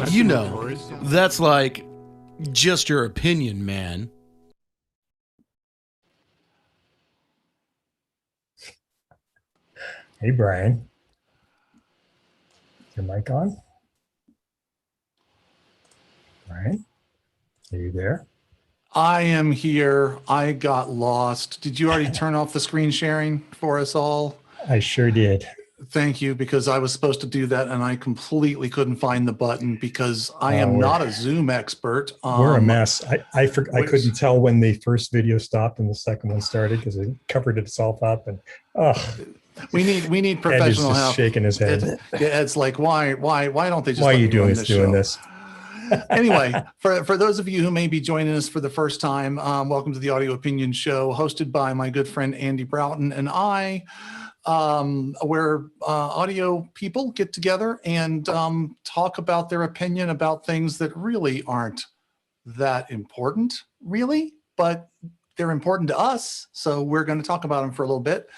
You know, that's like just your opinion, man. Hey, Brian. Is your mic on? Brian, are you there? I am here. I got lost. Did you already turn off the screen sharing for us all? I sure did. Thank you, because I was supposed to do that and I completely couldn't find the button because I am not a Zoom expert. We're a mess. I couldn't tell when the first video stopped and the second one started because it covered itself up. And we need professional help. Shaking his head. It's like why don't they just why let are you me run doing this? Anyway, for those of you who may be joining us for the first time, welcome to the Audio Opinion Show, hosted by my good friend Andy Broughton and I, where audio people get together and talk about their opinion about things that really aren't that important, really, but they're important to us. So we're going to talk about them for a little bit.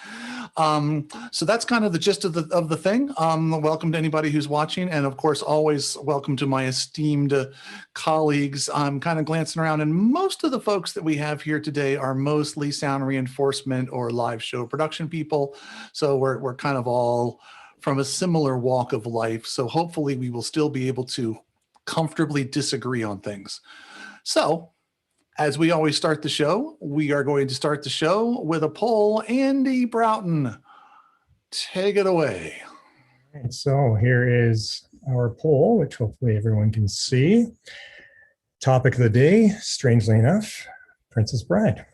So that's kind of the gist of the thing. Welcome to anybody who's watching. And of course, always welcome to my esteemed colleagues. I'm kind of glancing around, and most of the folks that we have here today are mostly sound reinforcement or live show production people. So we're kind of all from a similar walk of life. So hopefully we will still be able to comfortably disagree on things. So as we always start the show, we are going to start the show with a poll. Andy Broughton, take it away. And so here is our poll, which hopefully everyone can see. Topic of the day, strangely enough, Princess Bride.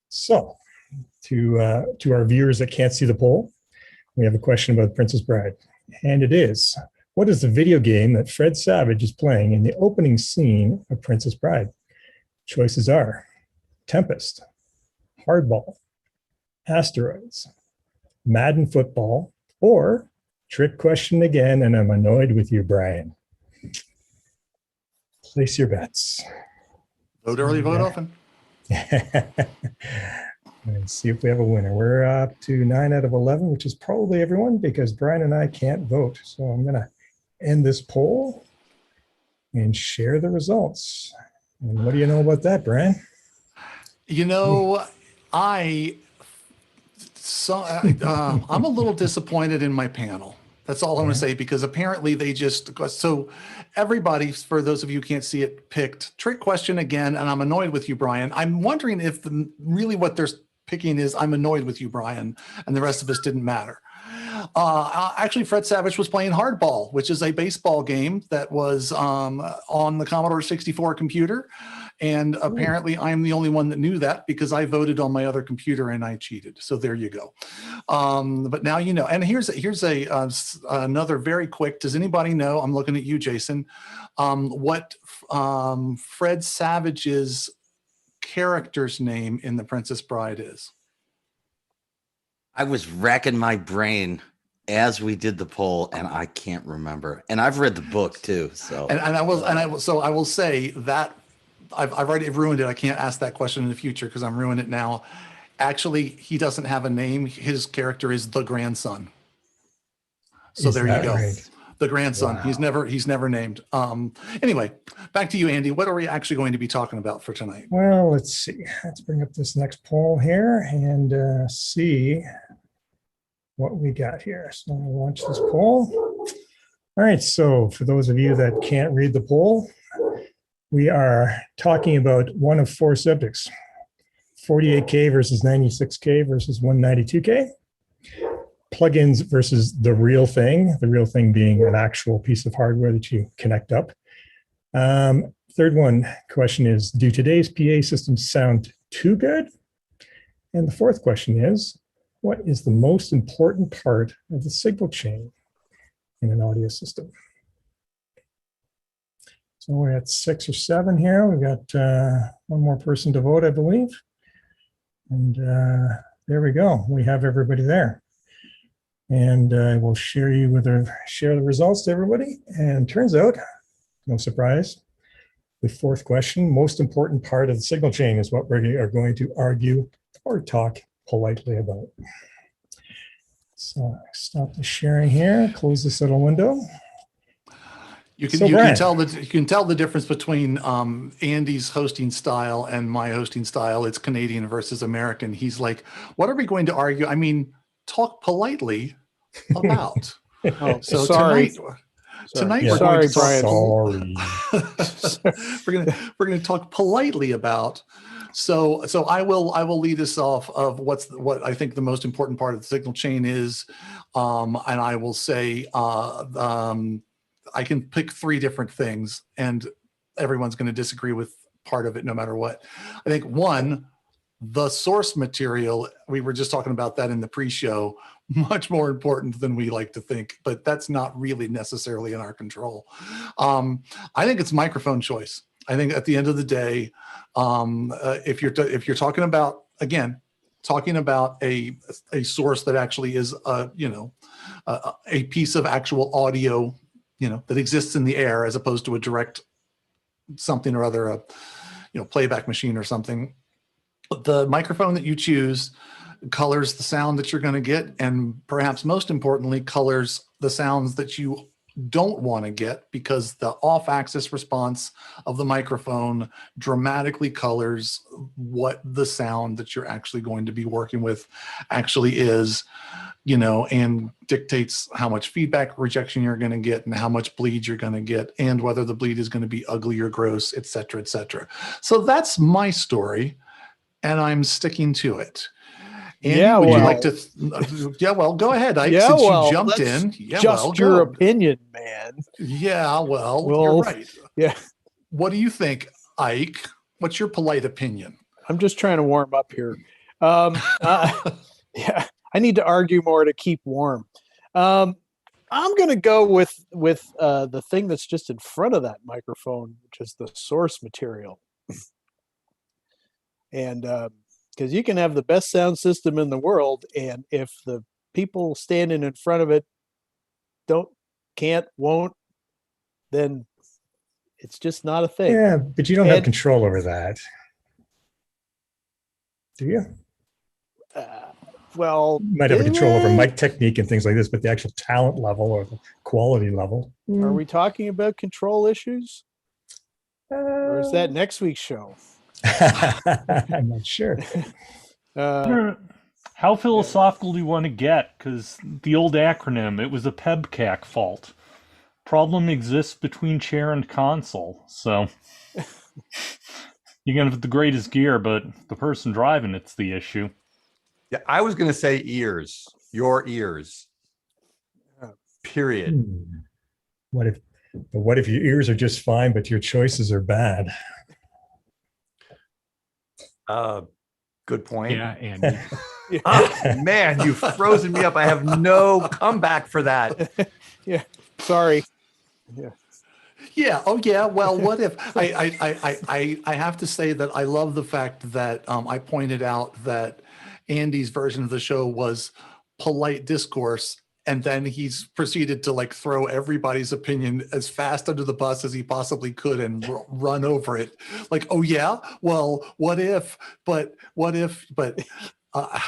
So to our viewers that can't see the poll, we have a question about Princess Bride. And it is, what is the video game that Fred Savage is playing in the opening scene of Princess Bride? Choices are Tempest, Hardball, Asteroids, Madden Football, or trick question again, and I'm annoyed with you, Brian. Place your bets. Vote early, vote often. Let's see if we have a winner. We're up to 9 out of 11, which is probably everyone because Brian and I can't vote. So I'm going to end this poll and share the results. And what do you know about that, Brian? You know, I'm a little disappointed in my panel. That's all I'm going to say, because apparently they so everybody, for those of you who can't see it, picked trick question again, and I'm annoyed with you, Brian. I'm wondering if really what they're picking is I'm annoyed with you, Brian, and the rest of us didn't matter. Actually, Fred Savage was playing Hardball, which is a baseball game that was on the Commodore 64 computer. And apparently I'm the only one that knew that because I voted on my other computer and I cheated. So there you go. But now you know. And here's another very quick. Does anybody know? I'm looking at you, Jason. What Fred Savage's character's name in The Princess Bride is? I was racking my brain as we did the poll, and I can't remember. And I've read the book too, so. I will say that I've already ruined it. I can't ask that question in the future because I'm ruining it now. Actually, he doesn't have a name. His character is the grandson. So there you go. Right? The grandson. Wow. He's never named. Anyway, back to you, Andy. What are we actually going to be talking about for tonight? Well, let's see. Let's bring up this next poll here and see what we got here. So I'm going to launch this poll. All right. So for those of you that can't read the poll, we are talking about one of four subjects: 48K versus 96K versus 192K. Plugins versus the real thing being an actual piece of hardware that you connect up. Third one question is, do today's PA systems sound too good? And the fourth question is, what is the most important part of the signal chain in an audio system? So we're at 6 or 7 here. We've got one more person to vote, I believe. And there we go. We have everybody there. And I will share the results to everybody. And turns out, no surprise, the fourth question, most important part of the signal chain is what we are going to argue or talk politely about. So stop the sharing here, close this little window. You can So, you can Brian. tell the difference between Andy's hosting style and my hosting style. It's Canadian versus American. He's like, what are we going to argue? I mean, talk politely about. Oh, So sorry. tonight Yeah, we're going to Sorry, talk. sorry. we're gonna talk politely about. So I will lead us off of what I think the most important part of the signal chain is, and I will say I can pick three different things, and everyone's going to disagree with part of it no matter what. I think one, the source material. We were just talking about that in the pre-show. Much more important than we like to think, but that's not really necessarily in our control. I think it's microphone choice. I think at the end of the day, if you're talking about, again, talking about a source that actually is a piece of actual audio, that exists in the air as opposed to a direct something or other, a playback machine or something. The microphone that you choose colors the sound that you're going to get, and perhaps most importantly, colors the sounds that you don't want to get, because the off-axis response of the microphone dramatically colors what the sound that you're actually going to be working with actually is, and dictates how much feedback rejection you're going to get and how much bleed you're going to get and whether the bleed is going to be ugly or gross, et cetera, et cetera. So that's my story, and I'm sticking to it. Andy, Yeah, would you well- like to? Yeah, well, go ahead, Ike, Yeah, since well, you jumped that's in. Yeah, just well, your go. opinion, man. Yeah, well, Well, you're right. Yeah, What do you think, Ike? What's your polite opinion? I'm just trying to warm up here. Yeah, I need to argue more to keep warm. I'm going to go with the thing that's just in front of that microphone, which is the source material. And because you can have the best sound system in the world, and if the people standing in front of it won't, then it's just not a thing. Yeah, but you don't have And- control over that. Do you? Well, You might have a control over eh, mic technique and things like this, but the actual talent level or the quality level. Are we talking about control issues, or is that next week's show? I'm not sure. How philosophical do you want to get? Because the old acronym, it was a PEBCAC fault. Problem exists between chair and console. So you can have the greatest gear, but the person driving it's the issue. Yeah, I was going to say ears, your ears. Period. What if your ears are just fine, but your choices are bad? Good point. Yeah, Andy. Oh, man, you've frozen me up. I have no comeback for that. Yeah, sorry. Yeah. Oh, yeah. Well, what if I have to say that I love the fact that I pointed out that Andy's version of the show was polite discourse, and then he's proceeded to like throw everybody's opinion as fast under the bus as he possibly could and run over it. Like, oh yeah, well, what if? But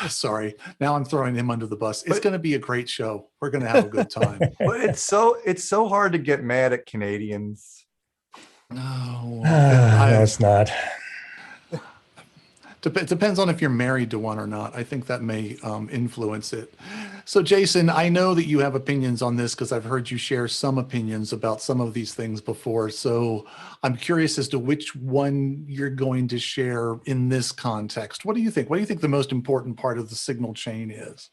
sorry, now I'm throwing him under the bus. It's going to be a great show. We're going to have a good time. But it's so hard to get mad at Canadians. No, No, it's not. It depends on if you're married to one or not. I think that may influence it. So, Jason, I know that you have opinions on this because I've heard you share some opinions about some of these things before. So I'm curious as to which one you're going to share in this context. What do you think? What do you think the most important part of the signal chain is?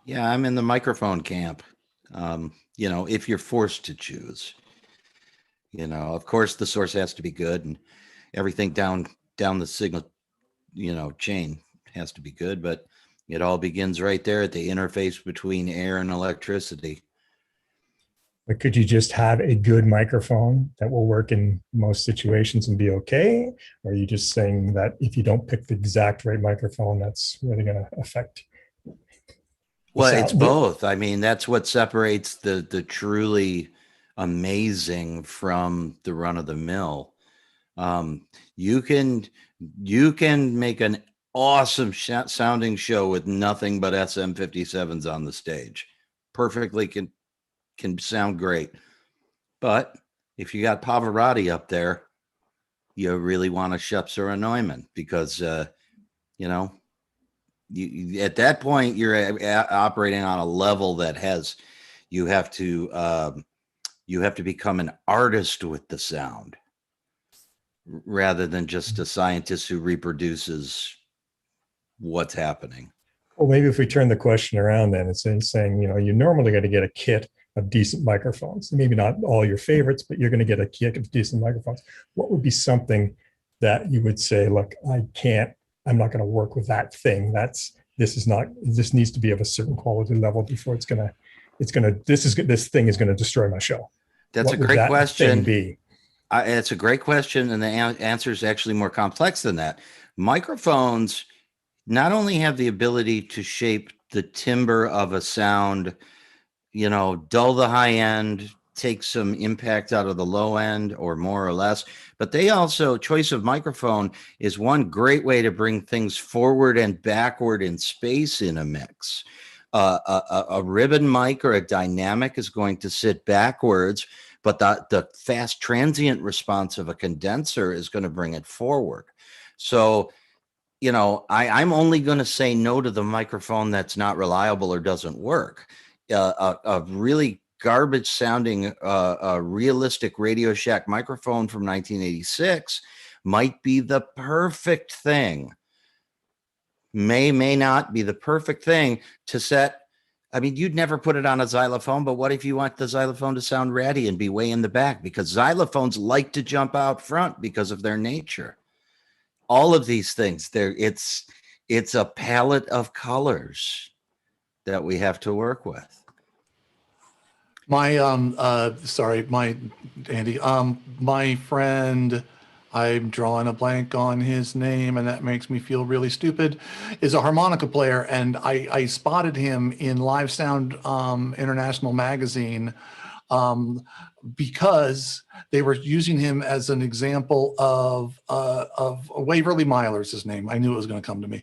Yeah, I'm in the microphone camp. If you're forced to choose, of course the source has to be good, and everything down the signal, chain has to be good, but it all begins right there at the interface between air and electricity. But could you just have a good microphone that will work in most situations and be okay? Or are you just saying that if you don't pick the exact right microphone, that's really going to affect? Well, sound? it's both. I mean, that's what separates the truly amazing from the run of the mill. You can make an awesome sounding show with nothing but SM57s on the stage. Perfectly can sound great. But if you got Pavarotti up there, you really want a Scheps or a Neumann because, you know, at that point you're operating on a level that has you have to become an artist with the sound rather than just a scientist who reproduces what's happening. Well, maybe if we turn the question around, then it's saying, you normally got to get a kit of decent microphones. Maybe not all your favorites, but you're going to get a kit of decent microphones. What would be something that you would say, look, I'm not going to work with that thing. This needs to be of a certain quality level before this thing is going to destroy my show. That's What a great question. Be? It's a great question, and the answer is actually more complex than that. Microphones not only have the ability to shape the timbre of a sound, dull the high end, take some impact out of the low end, or more or less, but they also, choice of microphone is one great way to bring things forward and backward in space in a mix. A ribbon mic or a dynamic is going to sit backwards, but the fast transient response of a condenser is going to bring it forward. So, I'm only going to say no to the microphone that's not reliable or doesn't work. A really garbage sounding, realistic Radio Shack microphone from 1986 might be the perfect thing. May not be the perfect thing to set. I mean, you'd never put it on a xylophone, but what if you want the xylophone to sound ratty and be way in the back? Because xylophones like to jump out front because of their nature. All of these things, it's a palette of colors that we have to work with. My friend, I'm drawing a blank on his name, and that makes me feel really stupid, is a harmonica player, and I spotted him in Live Sound International magazine because they were using him as an example of Waverly Myler's his name. I knew it was going to come to me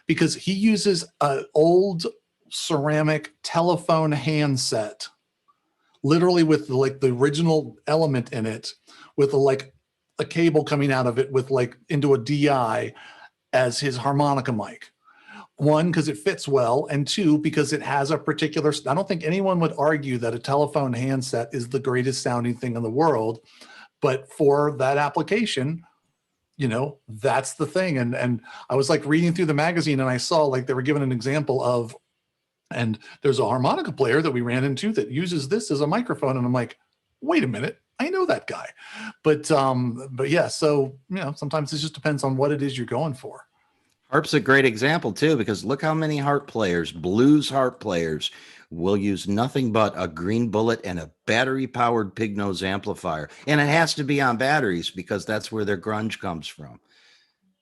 because he uses an old ceramic telephone handset, literally with the original element in it, with a cable coming out of it with into a DI as his harmonica mic. One, because it fits well, and two, because it has a particular, I don't think anyone would argue that a telephone handset is the greatest sounding thing in the world, but for that application, that's the thing. And I was reading through the magazine, and I saw they were given an example of, and there's a harmonica player that we ran into that uses this as a microphone. And I'm like, wait a minute, I know that guy. But yeah, so, sometimes it just depends on what it is you're going for. Harp's a great example too, because look how many harp players, blues harp players, will use nothing but a green bullet and a battery-powered pig nose amplifier. And it has to be on batteries because that's where their grunge comes from.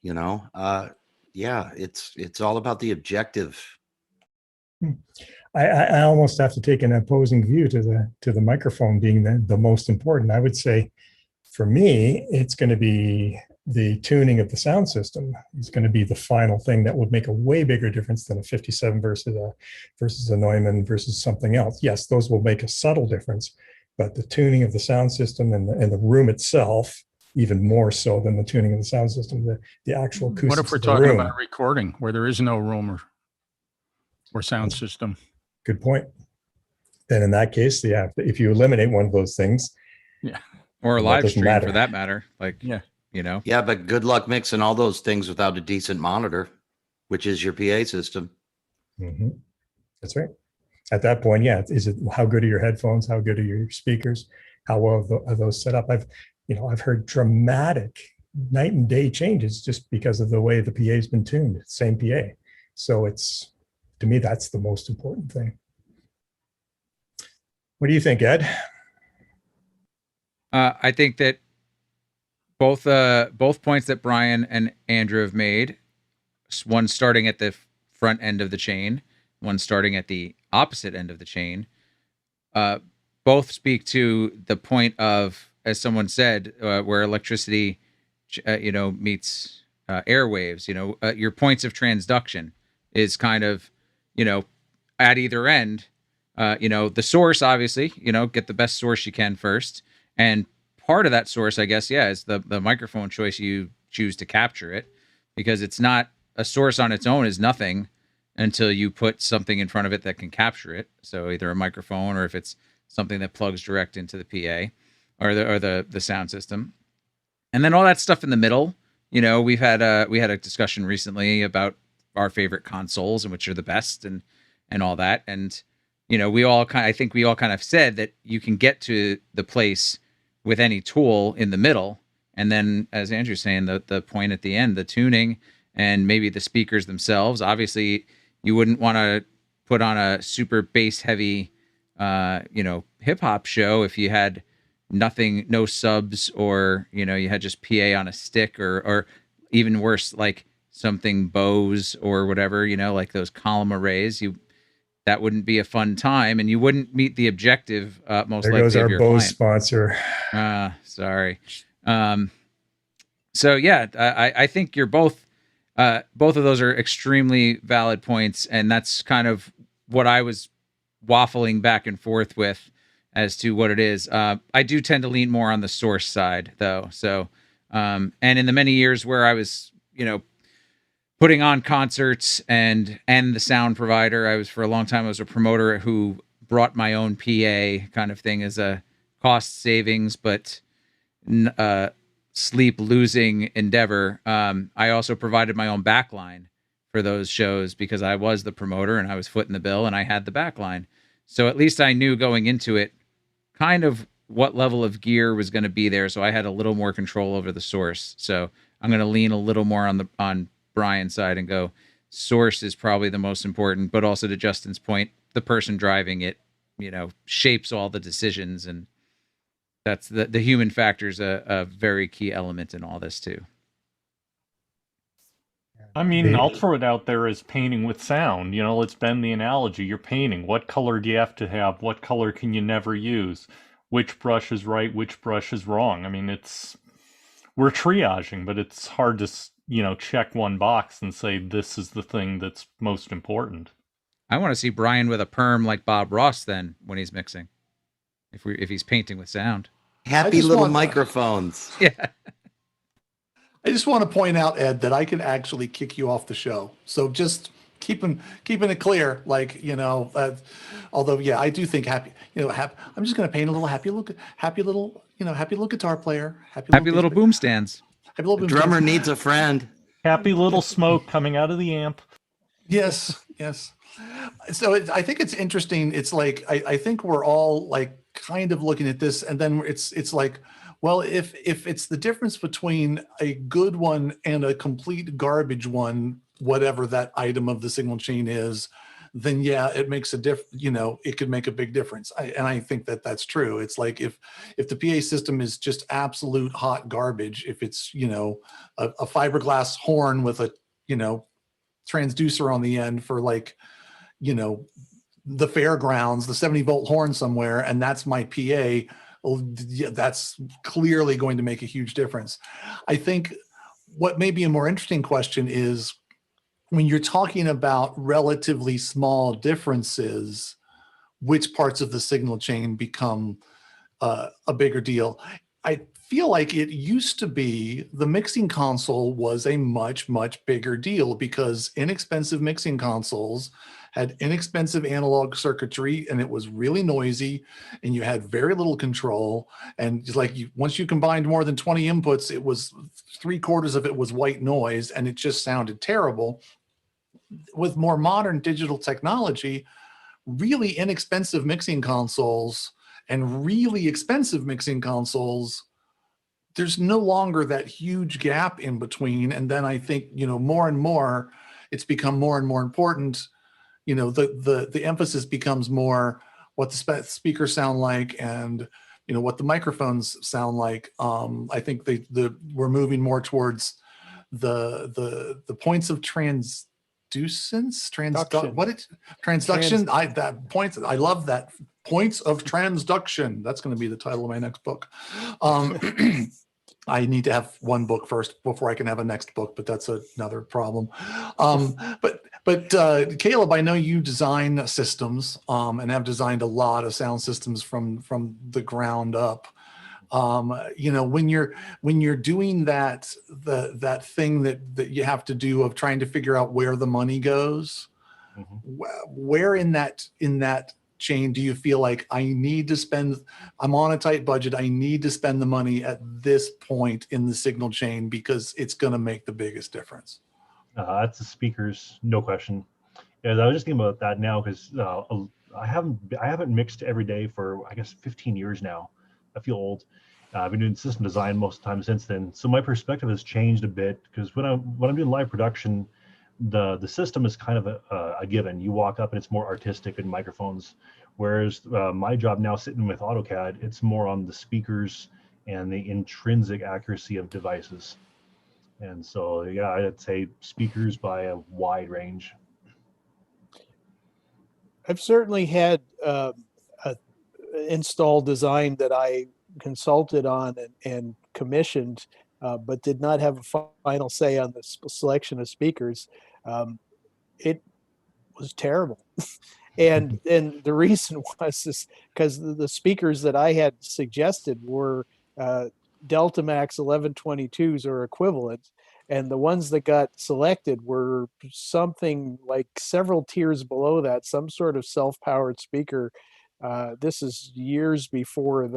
Yeah, it's all about the objective. I almost have to take an opposing view to the microphone being the most important. I would say, for me, it's going to be the tuning of the sound system. It's going to be the final thing that would make a way bigger difference than a 57 versus a Neumann versus something else. Yes, those will make a subtle difference, but the tuning of the sound system and the room itself, even more so than the tuning of the sound system, the actual acoustics. What if we're talking about a recording where there is no room or sound system? Good point. Then in that case, if you eliminate one of those things, yeah, or a live stream for that matter, Yeah, but good luck mixing all those things without a decent monitor, which is your PA system. Mm-hmm. That's right. At that point, yeah, how good are your headphones? How good are your speakers? How well are those set up? I've heard dramatic night and day changes just because of the way the PA has been tuned. Same PA, so to me, that's the most important thing. What do you think, Ed? I think that both points that Brian and Andrew have made, one starting at the front end of the chain, one starting at the opposite end of the chain, both speak to the point of, as someone said, where electricity, meets airwaves. Your points of transduction is kind of, at either end. The source, obviously, get the best source you can first. And part of that source, I guess, is the microphone choice you choose to capture it, because it's not a source on its own is nothing until you put something in front of it that can capture it. So either a microphone, or if it's something that plugs direct into the PA or the sound system. And then all that stuff in the middle, we had a discussion recently about our favorite consoles and which are the best and all that. And, I think we all kind of said that you can get to the place with any tool in the middle. And then, as Andrew's saying, the point at the end, the tuning and maybe the speakers themselves. Obviously, you wouldn't want to put on a super bass heavy, hip hop show if you had nothing, no subs, or, you had just PA on a stick, or even worse, like something Bose or whatever, like those column arrays. That wouldn't be a fun time, and you wouldn't meet the objective most there likely goes of our your Bose client. sponsor. Sorry. So yeah, I think you're both of those are extremely valid points, and that's kind of what I was waffling back and forth with as to what it is. I do tend to lean more on the source side, though. So, and in the many years where I was, putting on concerts and the sound provider, for a long time, I was a promoter who brought my own PA kind of thing as a cost savings, but sleep losing endeavor. I also provided my own backline for those shows because I was the promoter and I was footing the bill and I had the backline. So at least I knew going into it kind of what level of gear was going to be there. So I had a little more control over the source. So I'm going to lean a little more on Brian's side and go, source is probably the most important, but also to Justin's point, the person driving it, shapes all the decisions, and that's the human factor is a very key element in all this too. I mean, I'll throw it out there as painting with sound. Let's bend the analogy. You're painting. What color do you have to have? What color can you never use? Which brush is right? Which brush is wrong? I mean, we're triaging, but it's hard to, check one box and say this is the thing that's most important. I want to see Brian with a perm like Bob Ross then when he's mixing, if he's painting with sound. Happy little microphones. Yeah. I just want to point out, Ed, that I can actually kick you off the show. So just keeping it clear, although, yeah, I do think happy, I'm just going to paint a little happy little guitar player. Happy little boom stands. Happy little boom Drummer stands. needs a friend. Happy little smoke coming out of the amp. Yes. So I think it's interesting. It's like, I think we're all like kind of looking at this, and then it's like, well, if it's the difference between a good one and a complete garbage one, whatever that item of the signal chain is, then yeah, it makes a it could make a big difference. And I think that that's true. It's like if the PA system is just absolute hot garbage, if it's, a fiberglass horn with a, transducer on the end for like, the fairgrounds, the 70-volt horn somewhere, and that's my PA, well, yeah, that's clearly going to make a huge difference. I think what may be a more interesting question is when you're talking about relatively small differences, which parts of the signal chain become a bigger deal. I feel like it used to be the mixing console was a much, much bigger deal because inexpensive mixing consoles had inexpensive analog circuitry and it was really noisy and you had very little control. And just like once you combined more than 20 inputs, it was 3/4 of it was white noise and it just sounded terrible. With more modern digital technology, really inexpensive mixing consoles and really expensive mixing consoles, there's no longer that huge gap in between. And then I think, more and more, it's become more and more important. The emphasis becomes more what the speakers sound like and, what the microphones sound like. I think we're moving more towards the points of transduction. I love that. Points of transduction. That's going to be the title of my next book. I need to have one book first before I can have a next book, but that's another problem. But But Caleb, I know you design systems and have designed a lot of sound systems from the ground up. When you're doing that thing that you have to do of trying to figure out where the money goes, where in that chain do you feel like I'm on a tight budget, I need to spend the money at this point in the signal chain because it's going to make the biggest difference? That's the speakers, no question. And I was just thinking about that now because I haven't mixed every day for I guess 15 years now. I feel old. I've been doing system design most of the time since then, so my perspective has changed a bit because when I'm doing live production, the system is kind of a given. You walk up and it's more artistic in microphones, whereas my job now sitting with AutoCAD, it's more on the speakers and the intrinsic accuracy of devices. And so, yeah, I'd say speakers by a wide range. I've certainly had a install design that I consulted on and commissioned, but did not have a final say on the selection of speakers. It was terrible. And the reason was because the speakers that I had suggested were Delta Max 1122s or equivalent, and the ones that got selected were something like several tiers below that, some sort of self-powered speaker. This is years before it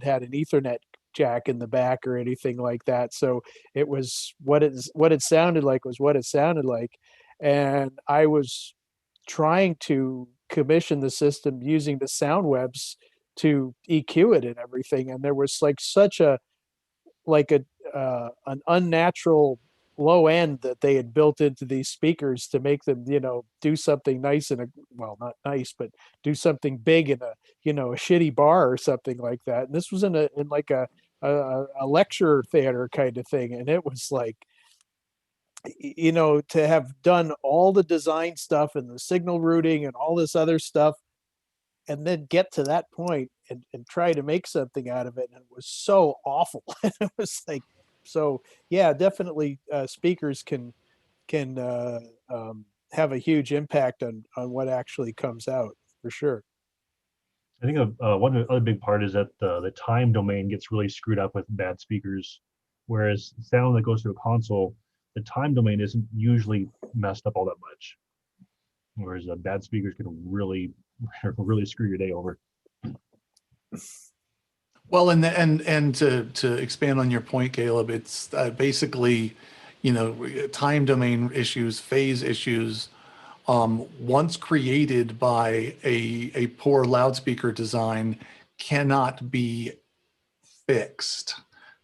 had an Ethernet jack in the back or anything like that. So it was what it sounded like was what it sounded like. And I was trying to commission the system using the sound webs to EQ it and everything. And there was like such an unnatural low end that they had built into these speakers to make them, do something nice not nice, but do something big in a shitty bar or something like that. And this was in a lecture theater kind of thing. And it was like, to have done all the design stuff and the signal routing and all this other stuff, and then get to that point and try to make something out of it. And it was so awful. It was like, so yeah, definitely speakers can have a huge impact on what actually comes out, for sure. I think one other big part is that the time domain gets really screwed up with bad speakers, whereas sound that goes through a console, the time domain isn't usually messed up all that much. Whereas bad speakers can really screw your day over. Well, and to expand on your point, Caleb, it's basically, time domain issues, phase issues, once created by a poor loudspeaker design, cannot be fixed.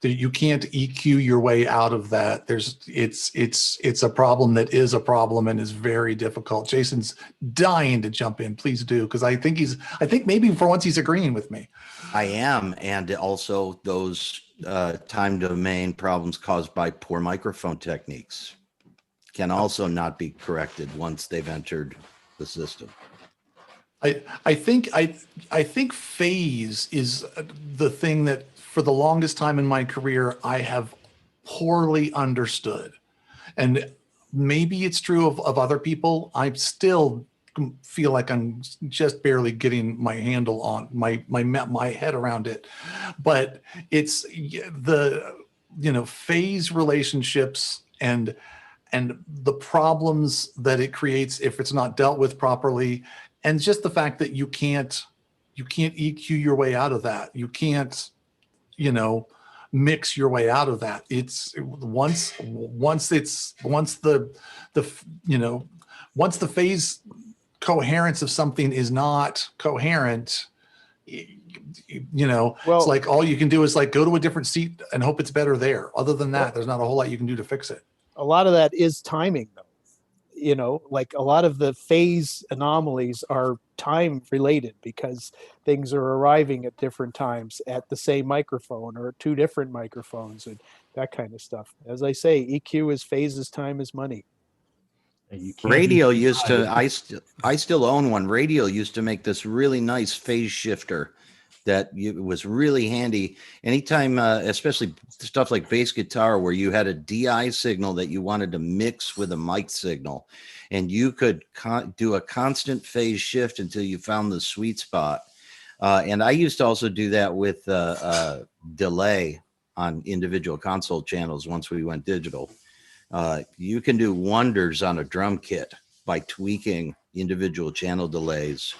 You can't EQ your way out of that. It's a problem that is a problem and is very difficult. Jason's dying to jump in. Please do, because I think maybe for once he's agreeing with me. I am, and also those time domain problems caused by poor microphone techniques can also not be corrected once they've entered the system. I think phase is the thing that for the longest time in my career I have poorly understood, and maybe it's true of other people. I still feel like I'm just barely getting my handle on my head around it, but it's the phase relationships and the problems that it creates if it's not dealt with properly. And just the fact that you can't EQ your way out of that. You can't, mix your way out of that. It's once the phase coherence of something is not coherent, it's like all you can do is like go to a different seat and hope it's better there. Other than that, there's not a whole lot you can do to fix it. A lot of that is timing, though. Like a lot of the phase anomalies are time related because things are arriving at different times at the same microphone or two different microphones and that kind of stuff. As I say, EQ is phases, time is money. Radio used to, I still own one. Radio used to make this really nice phase shifter it was really handy anytime, especially stuff like bass guitar, where you had a DI signal that you wanted to mix with a mic signal, and you could do a constant phase shift until you found the sweet spot. And I used to also do that with delay on individual console channels. Once we went digital, you can do wonders on a drum kit by tweaking individual channel delays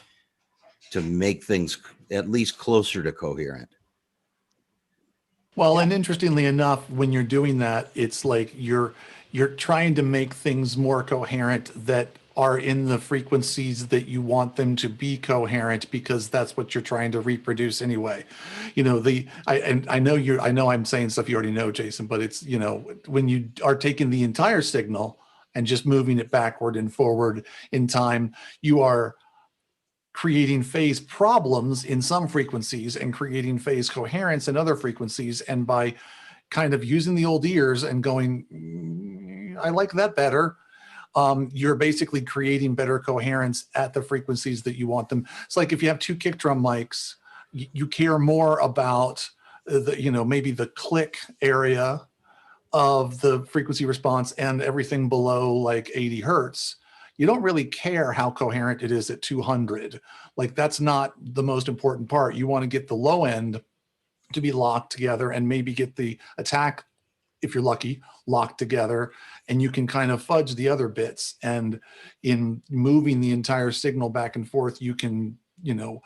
to make things at least closer to coherent. Well, and interestingly enough, when you're doing that, it's like you're trying to make things more coherent that are in the frequencies that you want them to be coherent, because that's what you're trying to reproduce anyway. You know, I know I'm saying stuff you already know, Jason, but it's, you know, when you are taking the entire signal and just moving it backward and forward in time, you are creating phase problems in some frequencies and creating phase coherence in other frequencies. And by kind of using the old ears and going, I like that better, you're basically creating better coherence at the frequencies that you want them. It's like if you have two kick drum mics, you care more about the, you know, maybe the click area of the frequency response and everything below like 80 hertz. You don't really care how coherent it is at 200. Like, that's not the most important part. You want to get the low end to be locked together and maybe get the attack, if you're lucky, locked together, and you can kind of fudge the other bits. And in moving the entire signal back and forth, you can, you know,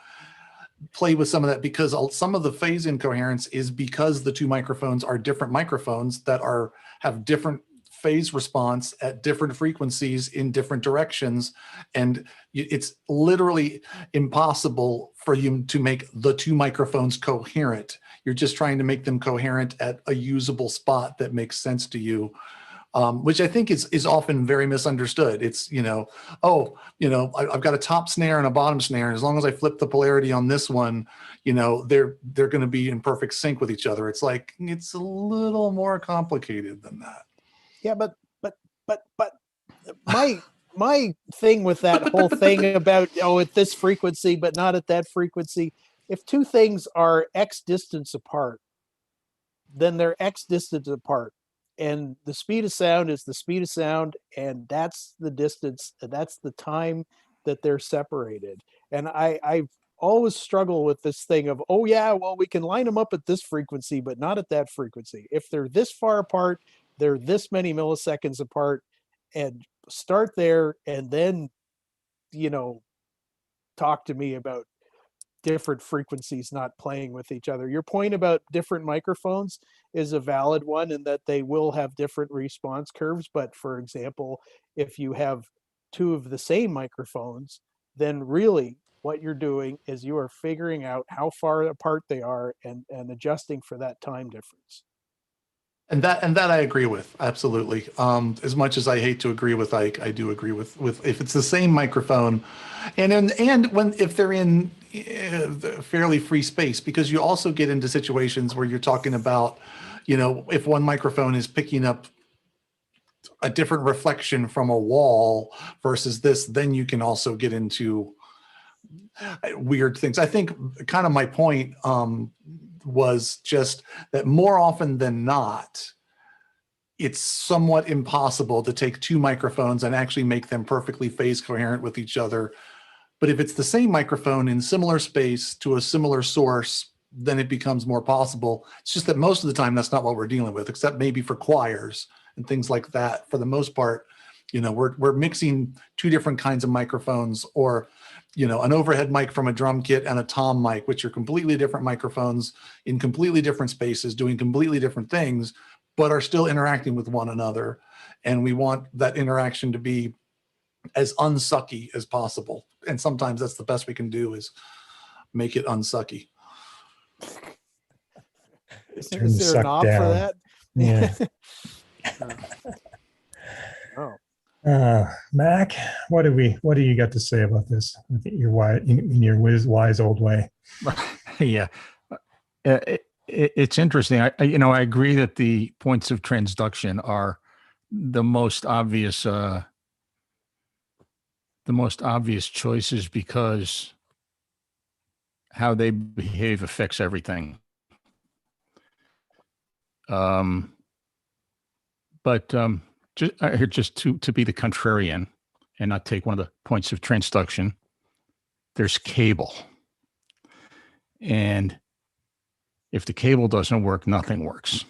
play with some of that, because some of the phase incoherence is because the two microphones are different microphones that have different phase response at different frequencies in different directions. And it's literally impossible for you to make the two microphones coherent. You're just trying to make them coherent at a usable spot that makes sense to you, which I think is often very misunderstood. It's, you know, oh, you know, I've got a top snare and a bottom snare, and as long as I flip the polarity on this one, you know, they're going to be in perfect sync with each other. It's like, it's a little more complicated than that. Yeah, but my thing with that whole thing about, oh, at this frequency but not at that frequency, if two things are X distance apart, then they're X distance apart, and the speed of sound is the speed of sound, and that's the distance, and that's the time that they're separated. And I've always struggle with this thing of, oh yeah, well, we can line them up at this frequency but not at that frequency. If they're this far apart, they're this many milliseconds apart, and start there, and then, you know, talk to me about different frequencies not playing with each other. Your point about different microphones is a valid one, in that they will have different response curves. But for example, if you have two of the same microphones, then really what you're doing is you are figuring out how far apart they are and adjusting for that time difference. And that I agree with, absolutely. As much as I hate to agree with Ike, I do agree with if it's the same microphone, and if they're in fairly free space, because you also get into situations where you're talking about, you know, if one microphone is picking up a different reflection from a wall versus this, then you can also get into weird things. I think kind of my point was just that more often than not, it's somewhat impossible to take two microphones and actually make them perfectly phase coherent with each other. But if it's the same microphone in similar space to a similar source, then it becomes more possible. It's just that most of the time, that's not what we're dealing with, except maybe for choirs and things like that. For the most part, you know, we're mixing two different kinds of microphones, or, you know, an overhead mic from a drum kit and a tom mic, which are completely different microphones in completely different spaces, doing completely different things, but are still interacting with one another. And we want that interaction to be as unsucky as possible. And sometimes that's the best we can do, is make it unsucky. Is Turn the there a suck knob down. for that? Yeah. Oh. Mac, what do you got to say about this? In your wise old way. Yeah. It's interesting. I agree that the points of transduction are the most obvious choices, because how they behave affects everything. But just to be the contrarian and not take one of the points of transduction, there's cable. And if the cable doesn't work, nothing works.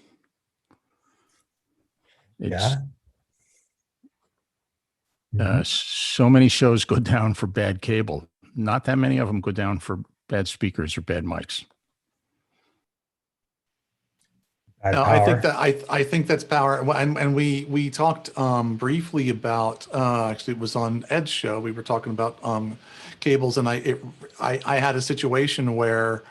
So many shows go down for bad cable. Not that many of them go down for bad speakers or bad mics. No, I think that's power. And we talked briefly about actually it was on Ed's show. We were talking about cables, and I had a situation where,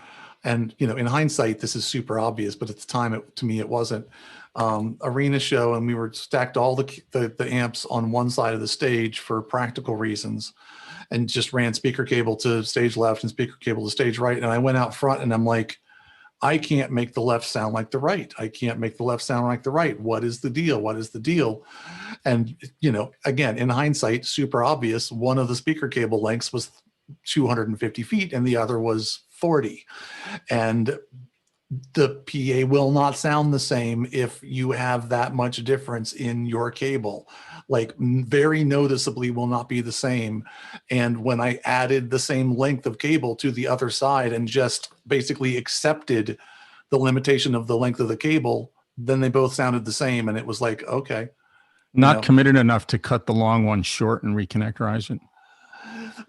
and in hindsight this is super obvious, but at the time to me it wasn't. Arena show, and we were stacked all the amps on one side of the stage for practical reasons, and just ran speaker cable to stage left and speaker cable to stage right. And I went out front and I'm like, I can't make the left sound like the right. I can't make the left sound like the right. What is the deal? What is the deal? And, again, in hindsight, super obvious. One of the speaker cable lengths was 250 feet and the other was 40. And the PA will not sound the same if you have that much difference in your cable. Like, very noticeably will not be the same. And when I added the same length of cable to the other side and just basically accepted the limitation of the length of the cable, then they both sounded the same. And it was like, okay. Not committed enough to cut the long one short and reconnectorize it?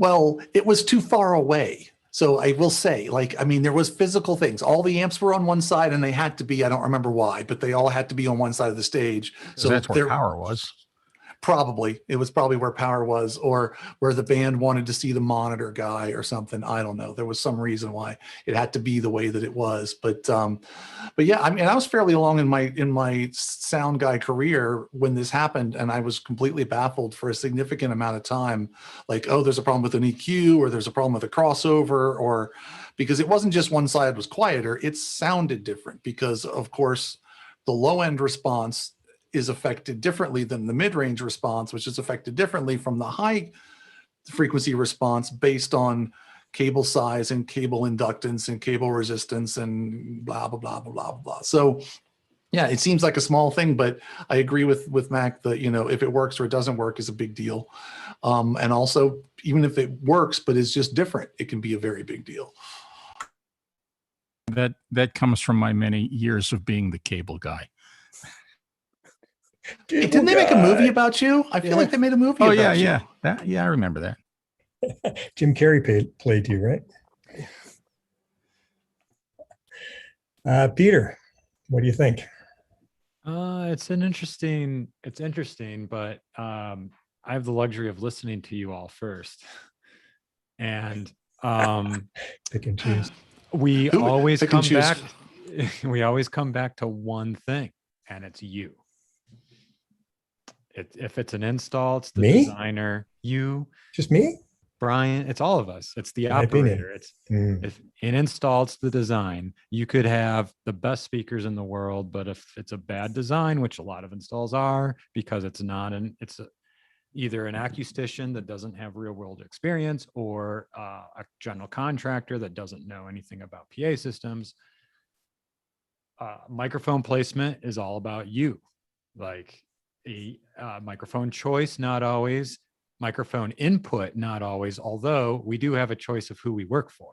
Well, it was too far away. So I will say, there was physical things. All the amps were on one side and they had to be, I don't remember why, but they all had to be on one side of the stage. So that's where power was. Probably. It was probably where power was, or where the band wanted to see the monitor guy or something. I don't know. There was some reason why it had to be the way that it was. But yeah, I was fairly along in my sound guy career when this happened, and I was completely baffled for a significant amount of time. Like, oh, there's a problem with an EQ, or there's a problem with a crossover, or because it wasn't just one side was quieter, it sounded different because, of course, the low end response is affected differently than the mid-range response, which is affected differently from the high frequency response based on cable size and cable inductance and cable resistance and blah, blah, blah, blah, blah, blah. So yeah, it seems like a small thing, but I agree with Mac that, if it works or it doesn't work is a big deal. And also, even if it works, but it's just different, it can be a very big deal. That comes from my many years of being the cable guy. Didn't they make a movie about you? I feel like they made a movie about you. I remember that. Jim Carrey played you, right? Peter, what do you think? It's interesting, but I have the luxury of listening to you all first. And pick and choose. We always come back to one thing, and it's you. If it's an install, it's the designer. You, just me, Brian. It's all of us. It's the operator. If an install, it's the design. You could have the best speakers in the world, but if it's a bad design, which a lot of installs are, because it's either an acoustician that doesn't have real world experience, or a general contractor that doesn't know anything about PA systems. Microphone placement is all about you, like a microphone choice, not always. Microphone input, not always, although we do have a choice of who we work for.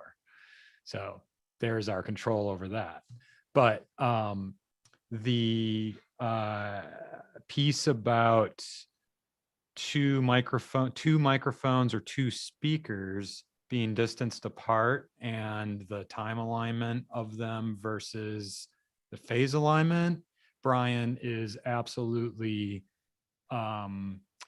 So there's our control over that. But the piece about two microphones or two speakers being distanced apart and the time alignment of them versus the phase alignment, Brian, is absolutely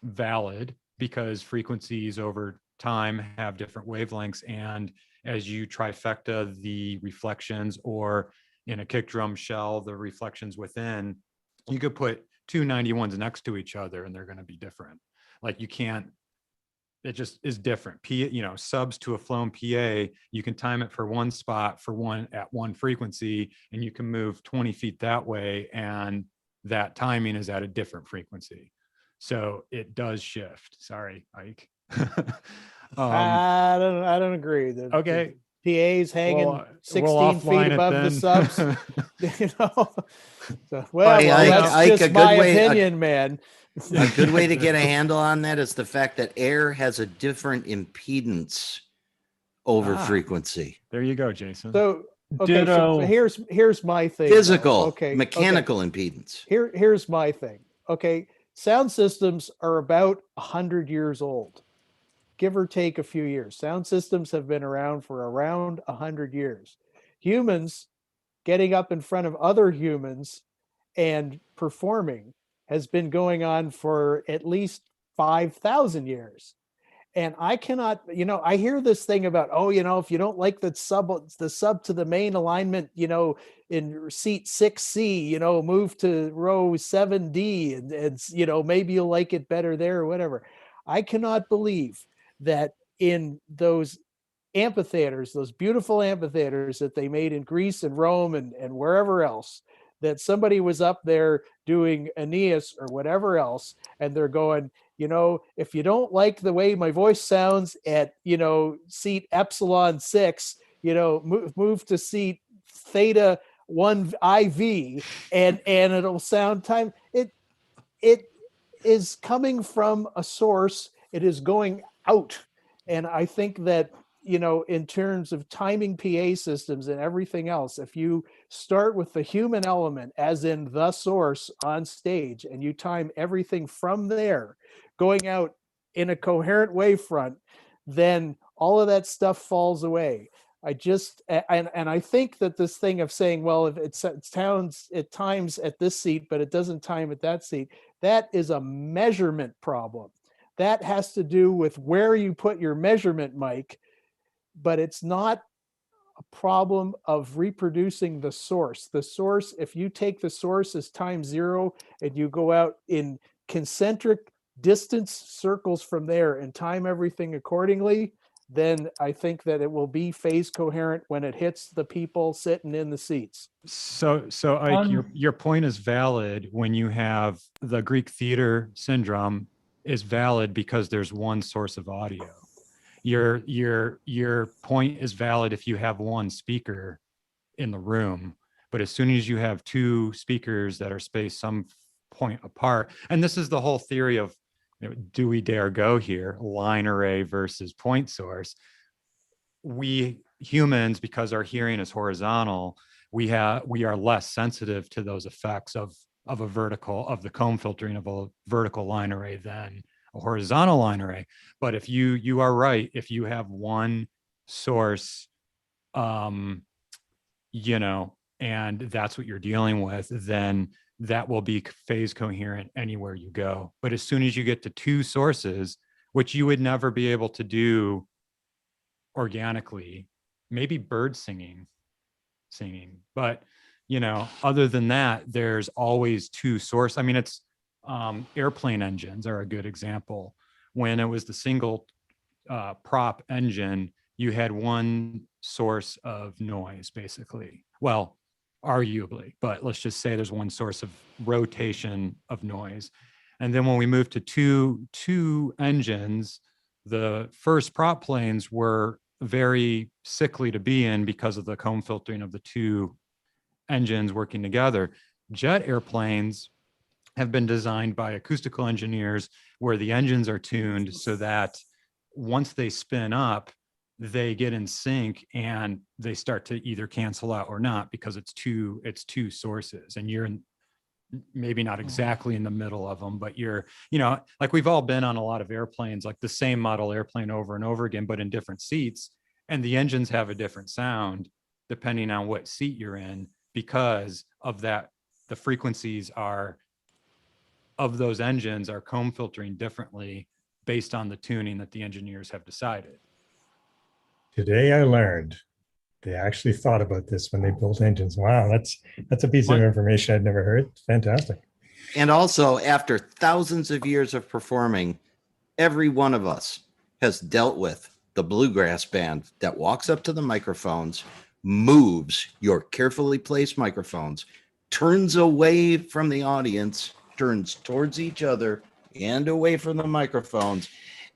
valid, because frequencies over time have different wavelengths, and as you trifecta the reflections, or in a kick drum shell the reflections within, you could put two 91s next to each other and they're going to be different. Like, you can't, it just is different. Subs to a flown PA, you can time it for one spot at one frequency, and you can move 20 feet that way, and that timing is at a different frequency. So it does shift. Sorry, Ike. I don't agree. Okay. PAs hanging We'll 16 feet offline it above the then. subs. You know, so, well, Hey, that's Ike, just a good my way- opinion, man. A good way to get a handle on that is the fact that air has a different impedance over Ah. frequency. There you go, Jason. So okay, so Ditto. here's my thing. though. Physical, Okay, mechanical impedance. Here's my thing. Okay, sound systems are about 100 years old, give or take a few years. Sound systems have been around for around 100 years. Humans getting up in front of other humans and performing has been going on for at least 5,000 years. And I cannot, I hear this thing about, if you don't like the sub to the main alignment, in seat 6C, move to row 7D and maybe you'll like it better there or whatever. I cannot believe that in those amphitheaters, those beautiful amphitheaters that they made in Greece and Rome and wherever else, that somebody was up there doing Aeneas or whatever else, and they're going, if you don't like the way my voice sounds at, seat epsilon 6, move to seat theta 1 IV and it'll sound time. It is coming from a source. It is going out. And I think that, in terms of timing PA systems and everything else, if you start with the human element, as in the source on stage, and you time everything from there, going out in a coherent wavefront, then all of that stuff falls away. I think that this thing of saying, well, if it sounds at times at this seat, but it doesn't time at that seat, that is a measurement problem. That has to do with where you put your measurement mic, but it's not a problem of reproducing the source. The source, if you take the source as time zero and you go out in concentric distance circles from there and time everything accordingly, then I think that it will be phase coherent when it hits the people sitting in the seats. So Ike, your point is valid when you have the Greek theater syndrome is valid because there's one source of audio. Your point is valid if you have one speaker in the room, but as soon as you have two speakers that are spaced some point apart, and this is the whole theory of, do we dare go here, line array versus point source. We humans, because our hearing is horizontal, we are less sensitive to those effects of the comb filtering of a vertical line array than a horizontal line array. But if you are right, if you have one source, and that's what you're dealing with, then that will be phase coherent anywhere you go. But as soon as you get to two sources, which you would never be able to do organically, maybe bird singing, but other than that, there's always two sources. I mean, it's airplane engines are a good example. When it was the single prop engine, you had one source of noise, basically. Well, arguably, but let's just say there's one source of rotation of noise. And then when we moved to two engines, the first prop planes were very sickly to be in because of the comb filtering of the two engines working together. Jet airplanes have been designed by acoustical engineers where the engines are tuned so that once they spin up, they get in sync and they start to either cancel out or not, because it's two sources, and you're maybe not exactly in the middle of them, but you're, like we've all been on a lot of airplanes, like the same model airplane over and over again, but in different seats, and the engines have a different sound depending on what seat you're in, because of that, the frequencies of those engines are comb filtering differently based on the tuning that the engineers have decided. Today I learned they actually thought about this when they built engines. Wow, that's a piece of information I'd never heard. Fantastic. And also, after thousands of years of performing, every one of us has dealt with the bluegrass band that walks up to the microphones, moves your carefully placed microphones, turns away from the audience, turns towards each other and away from the microphones,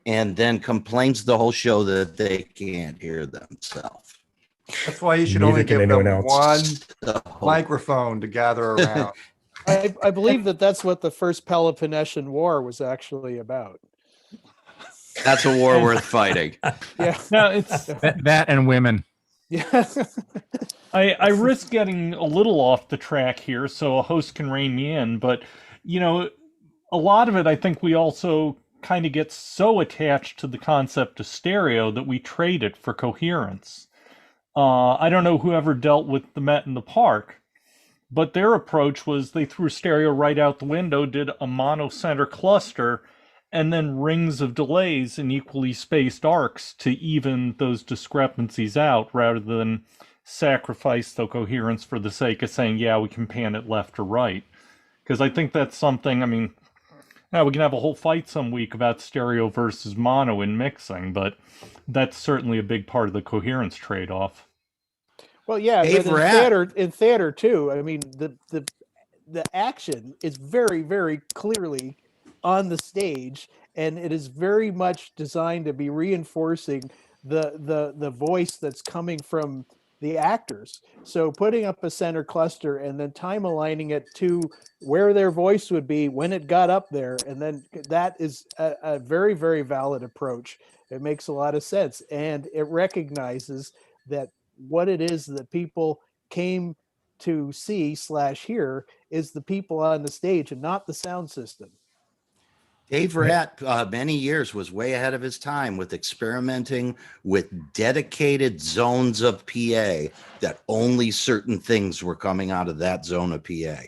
and then complains the whole show that they can't hear themselves. That's why you should Neither only can give them anyone else. one microphone to gather around. I believe that's what the first Peloponnesian War was actually about. That's a war worth fighting. Yeah. No, it's That and women. Yeah. I risk getting a little off the track here, so a host can rein me in. But a lot of it, I think we also kind of get so attached to the concept of stereo that we trade it for coherence. I don't know whoever dealt with the Met in the Park, but their approach was they threw stereo right out the window, did a mono center cluster, and then rings of delays in equally spaced arcs to even those discrepancies out, rather than sacrifice the coherence for the sake of saying, yeah, we can pan it left or right. Because I think that's something, I mean, now we can have a whole fight some week about stereo versus mono in mixing, but that's certainly a big part of the coherence trade-off. Well, yeah, Hey, but in theater too. I mean, the action is very, very clearly on the stage, and it is very much designed to be reinforcing the voice that's coming from the actors. So putting up a center cluster and then time aligning it to where their voice would be when it got up there, and then that is a very, very valid approach. It makes a lot of sense, and it recognizes that what it is that people came to see / hear is the people on the stage and not the sound system. Dave Rat, many years, was way ahead of his time with experimenting with dedicated zones of PA that only certain things were coming out of that zone of PA.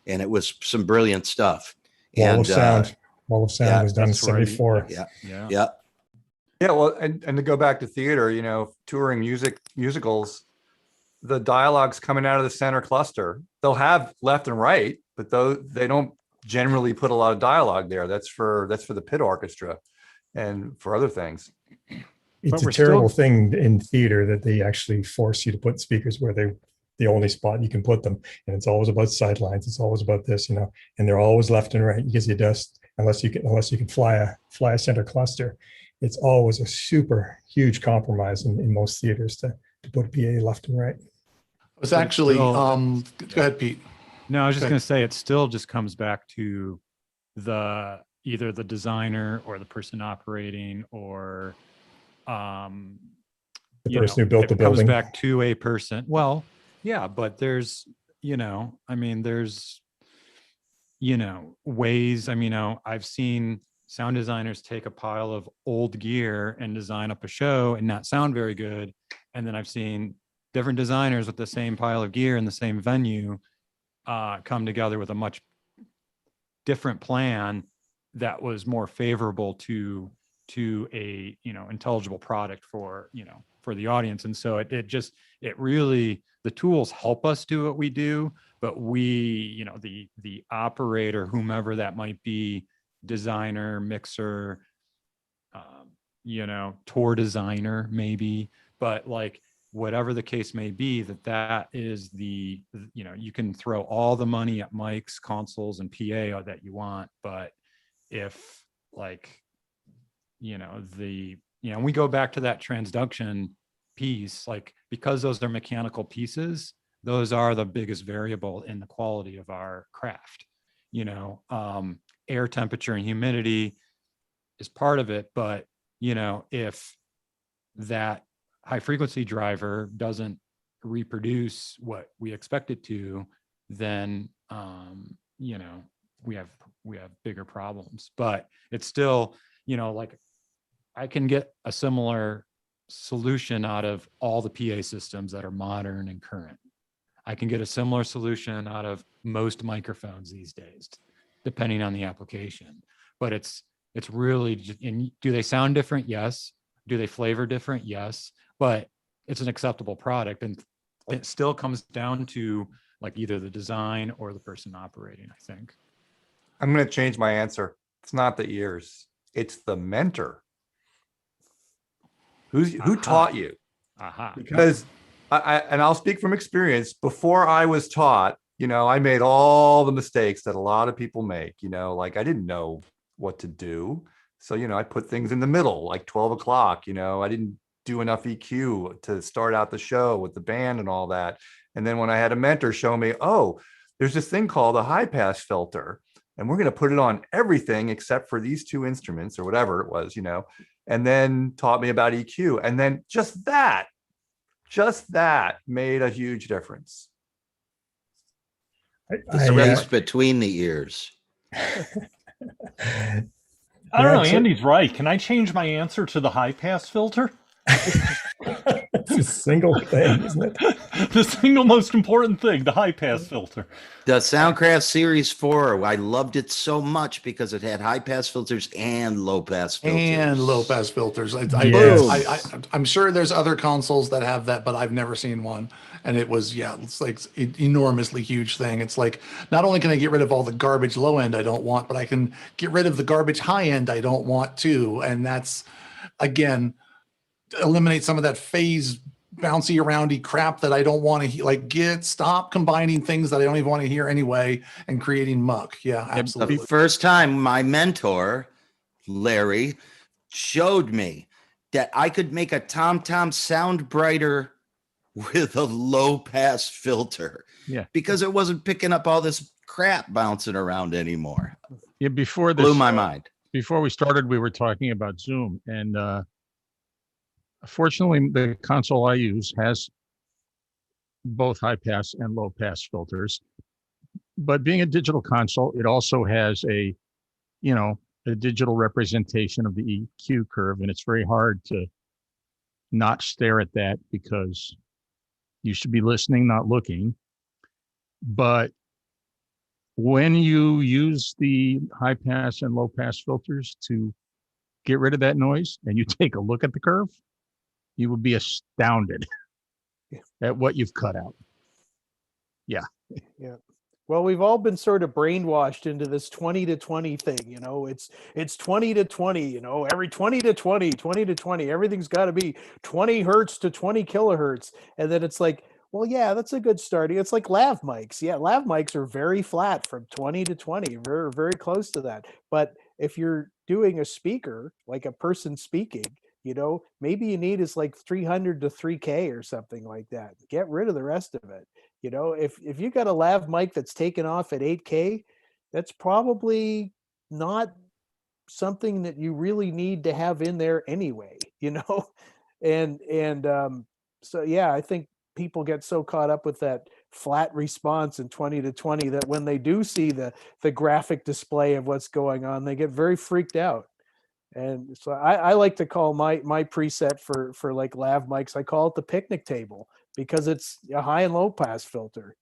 And it was some brilliant stuff. Wall of Sound. Wall of Sound yeah, was done in that's right. 74. Yeah. Yeah, well, and to go back to theater, touring musicals, the dialogue's coming out of the center cluster. They'll have left and right, but they don't generally put a lot of dialogue there. That's for the pit orchestra and for other things. It's a terrible thing in theater that they actually force you to put speakers where the only spot you can put them, and it's always about sidelines. It's always about this, and they're always left and right because you just unless you can fly a center cluster. It's always a super huge compromise in most theaters to put PA left and right. It's actually, go ahead, Pete. No, I was just going to say it still just comes back to either the designer or the person operating or the person who built the building. It comes back to a person. Well, yeah, but there's there's ways. I've seen sound designers take a pile of old gear and design up a show and not sound very good. And then I've seen different designers with the same pile of gear in the same venue come together with a much different plan that was more favorable to a intelligible product for the audience. And so it really, the tools help us do what we do, but we, the operator, whomever that might be, designer, mixer, tour designer maybe, but like whatever the case may be, that is you can throw all the money at mics, consoles, and PA that you want, but if we go back to that transduction piece, because those are mechanical pieces, those are the biggest variable in the quality of our craft. Air temperature and humidity is part of it, but if that high frequency driver doesn't reproduce what we expect it to, then we have bigger problems. But it's still I can get a similar solution out of all the PA systems that are modern and current. I can get a similar solution out of most microphones these days, depending on the application. But it's really do they sound different? Yes. Do they flavor different? Yes. But it's an acceptable product, and it still comes down to either the design or the person operating, I think. I'm going to change my answer. It's not the ears. It's the mentor. Who taught you? Because I'll speak from experience. Before I was taught, I made all the mistakes that a lot of people make. I didn't know what to do. So, I put things in the middle, like 12 o'clock. I didn't do enough EQ to start out the show with the band and all that. And then when I had a mentor show me, oh, there's this thing called a high pass filter, and we're going to put it on everything except for these two instruments or whatever it was, and then taught me about EQ. And then just that made a huge difference. The space between the ears. I don't know. Andy's right. Can I change my answer to the high pass filter? It's a single thing, isn't it? The single most important thing, the high pass filter. The Soundcraft Series 4, I loved it so much because it had high pass filters and low pass filters. I'm sure there's other consoles that have that, but I've never seen one. And it was, it's like an enormously huge thing. It's like, not only can I get rid of all the garbage low end I don't want, but I can get rid of the garbage high end I don't want too. And that's, again, eliminate some of that phase bouncy aroundy crap that I don't want to stop combining things that I don't even want to hear anyway and creating muck. Yeah, absolutely. The first time my mentor, Larry, showed me that I could make a tom-tom sound brighter with a low pass filter. Yeah. Because it wasn't picking up all this crap bouncing around anymore. Yeah, before this blew my mind. Before we started, we were talking about Zoom, and fortunately, the console I use has both high pass and low pass filters. But being a digital console, it also has a digital representation of the EQ curve, and it's very hard to not stare at that because you should be listening, not looking. But when you use the high pass and low pass filters to get rid of that noise and you take a look at the curve, you would be astounded at what you've cut out. Yeah. Yeah. Well, we've all been sort of brainwashed into this 20 to 20 thing. It's 20 to 20, every 20 to 20, 20 to 20, everything's got to be 20 hertz to 20 kilohertz. And then it's like, well, yeah, that's a good starting. It's like lav mics. Yeah, lav mics are very flat from 20 to 20, very, very close to that. But if you're doing a speaker, like a person speaking, maybe you need is like 300 to 3K or something like that. Get rid of the rest of it. If you got a lav mic that's taken off at 8K, that's probably not something that you really need to have in there anyway, so yeah, I think people get so caught up with that flat response in 20 to 20 that when they do see the graphic display of what's going on, they get very freaked out. And so I like to call my preset for like lav mics, I call it the picnic table, because it's a high and low pass filter.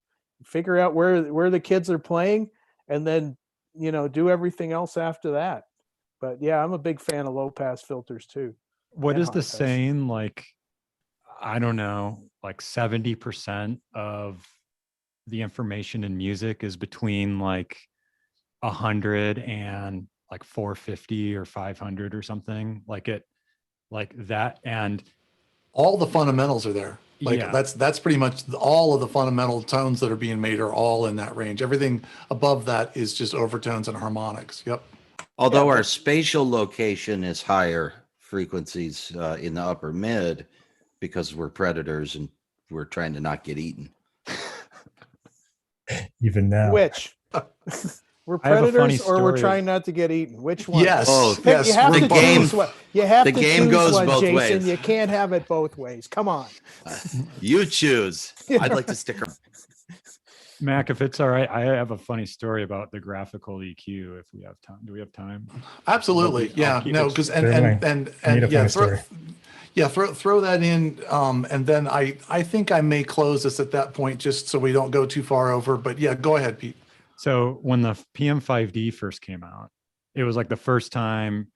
Figure out where the kids are playing and then, do everything else after that. But yeah, I'm a big fan of low pass filters too. What is the pass. saying? Like, I don't know, like 70% of the information in music is between like 100 and like 450 or 500 or something like that. And all the fundamentals are there. That's pretty much all of the fundamental tones that are being made are all in that range. Everything above that is just overtones and harmonics. Yep. Although our spatial location is higher frequencies in the upper mid, because we're predators and we're trying to not get eaten. Even now. Which? We're predators or we're trying not to get eaten? Which one? Yes. Yes. You have to choose one. You have the to game choose goes one, both Jason. ways. You can't have it both ways. Come on. You choose. I'd like to stick around. Mac, if it's all right, I have a funny story about the graphical EQ if we have time. Do we have time? Absolutely. Yeah. No, because throw that in. And then I think I may close this at that point just so we don't go too far over. But yeah, go ahead, Pete. So when the PM5D first came out, it was like the first time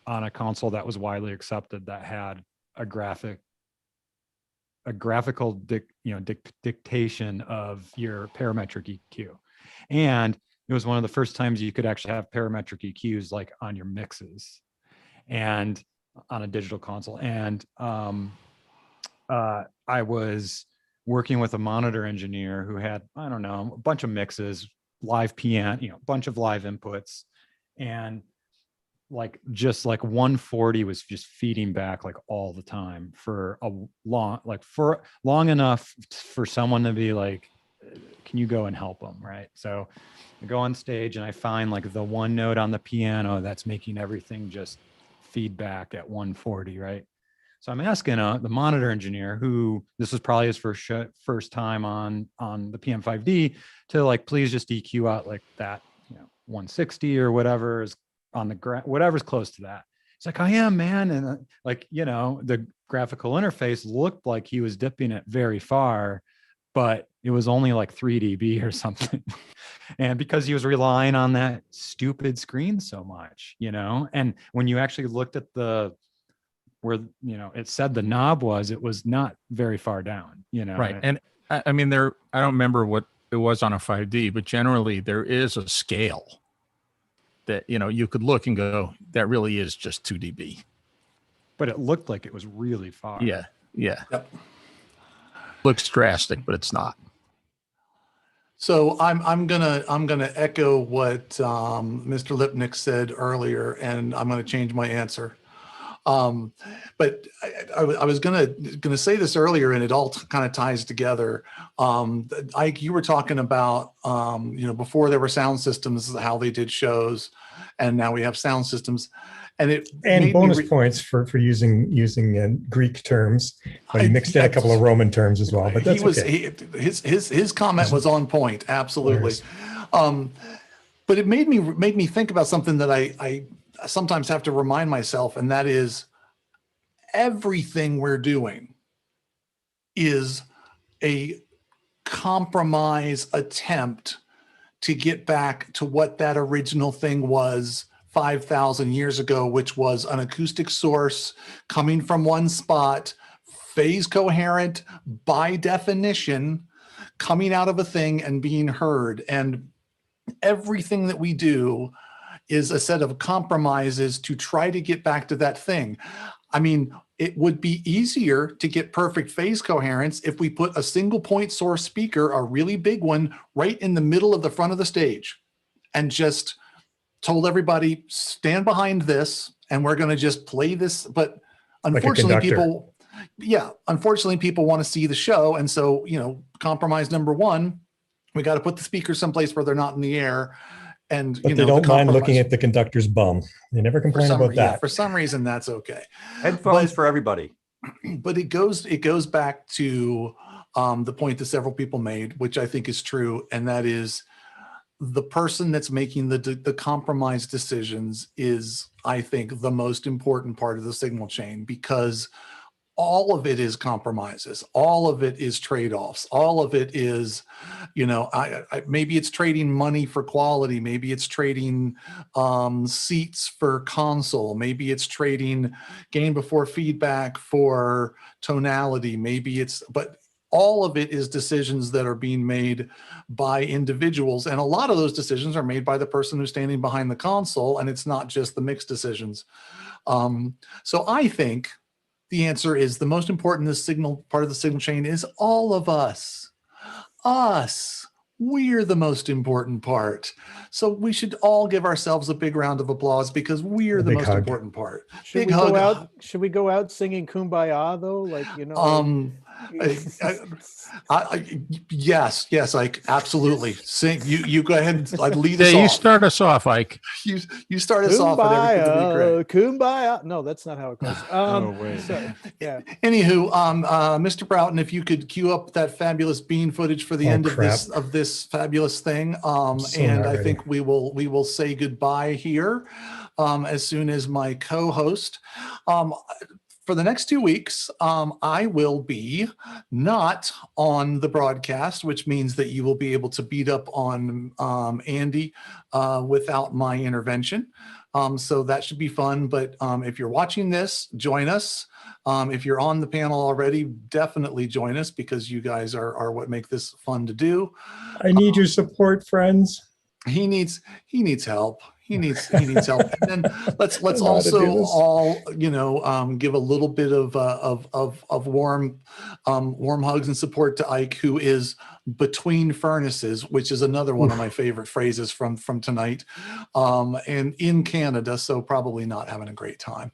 on a console that was widely accepted that had a graphical dictation of your parametric EQ. And it was one of the first times you could actually have parametric EQs like on your mixes and on a digital console. And I was working with a monitor engineer who had, I don't know, a bunch of mixes, live piano, a bunch of live inputs. And like just like 140 was just feeding back like all the time for a long enough for someone to be like, can you go and help them? Right. So I go on stage and I find like the one note on the piano that's making everything just feedback at 140. Right. So I'm asking the monitor engineer, who this was probably his first time on the PM5D, to like please just EQ out like that, 160 or whatever is on the whatever's close to that. He's like, I am, man, and the graphical interface looked like he was dipping it very far, but it was only like 3 dB or something. And because he was relying on that stupid screen so much, and when you actually looked at where it said the knob was, it was not very far down, Right. And I mean, I don't remember what it was on a 5D, but generally there is a scale that, you could look and go, that really is just 2 dB. But it looked like it was really far. Yeah. Yep. Looks drastic, but it's not. So I'm gonna echo what Mr. Lipnick said earlier, and I'm gonna change my answer. But I was gonna say this earlier, and it all kind of ties together. Ike, you were talking about before there were sound systems, how they did shows, and now we have sound systems, and bonus points for using Greek terms. But he mixed in a couple of Roman terms as well. But that's okay. His comment was on point, absolutely. But it made me think about something that I sometimes have to remind myself, and that is everything we're doing is a compromise attempt to get back to what that original thing was 5,000 years ago, which was an acoustic source coming from one spot, phase coherent by definition, coming out of a thing and being heard. And everything that we do is a set of compromises to try to get back to that thing. I mean, it would be easier to get perfect phase coherence if we put a single point source speaker, a really big one, right in the middle of the front of the stage and just told everybody, stand behind this and we're going to just play this. But unfortunately, people want to see the show. And so, compromise number one, we got to put the speakers someplace where they're not in the air. And but they don't mind looking at the conductor's bum. They never complain about that. Yeah, for some reason, that's okay. Headphones for everybody. But it goes back to the point that several people made, which I think is true, and that is the person that's making the compromise decisions is, I think, the most important part of the signal chain, because all of it is compromises. All of it is trade-offs. All of it is, maybe it's trading money for quality. Maybe it's trading seats for console. Maybe it's trading gain before feedback for tonality. But all of it is decisions that are being made by individuals. And a lot of those decisions are made by the person who's standing behind the console, and it's not just the mix decisions. So I think the answer is the most important part of the signal chain is all of us. We're the most important part. So we should all give ourselves a big round of applause because we're the most important part. Should we go out singing Kumbaya though? Yes, Ike, absolutely. Sing. You go ahead and lead us off. You start us off, Ike. You start us off, and everything will be great. Kumbaya. No, that's not how it goes. Yeah. Anywho, Mr. Broughton, if you could cue up that fabulous bean footage for the end of this fabulous thing, and I think we will say goodbye here as soon as my co-host. For the next 2 weeks, I will be not on the broadcast, which means that you will be able to beat up on Andy without my intervention. So that should be fun. But if you're watching this, join us. If you're on the panel already, definitely join us because you guys are what make this fun to do. I need your support, friends. He needs help. He needs help. And then let's know how to do also this. all give a little bit of warm hugs and support to Ike, who is between furnaces, which is another one of my favorite phrases from tonight, and in Canada, so probably not having a great time.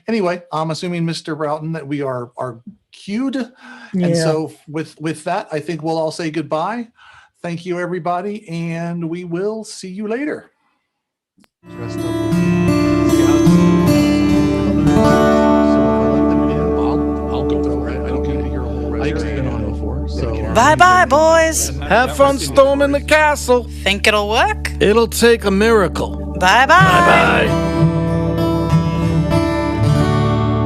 Anyway, I'm assuming, Mr. Broughton, that we are cued, and so with that, I think we'll all say goodbye. Thank you, everybody, and we will see you later. Dressed up I'll go for it. I don't need to hear a whole Ike's been on before. So Bye-bye, boys. Have fun storming the castle. Think it'll work? It'll take a miracle. Bye-bye. Bye-bye.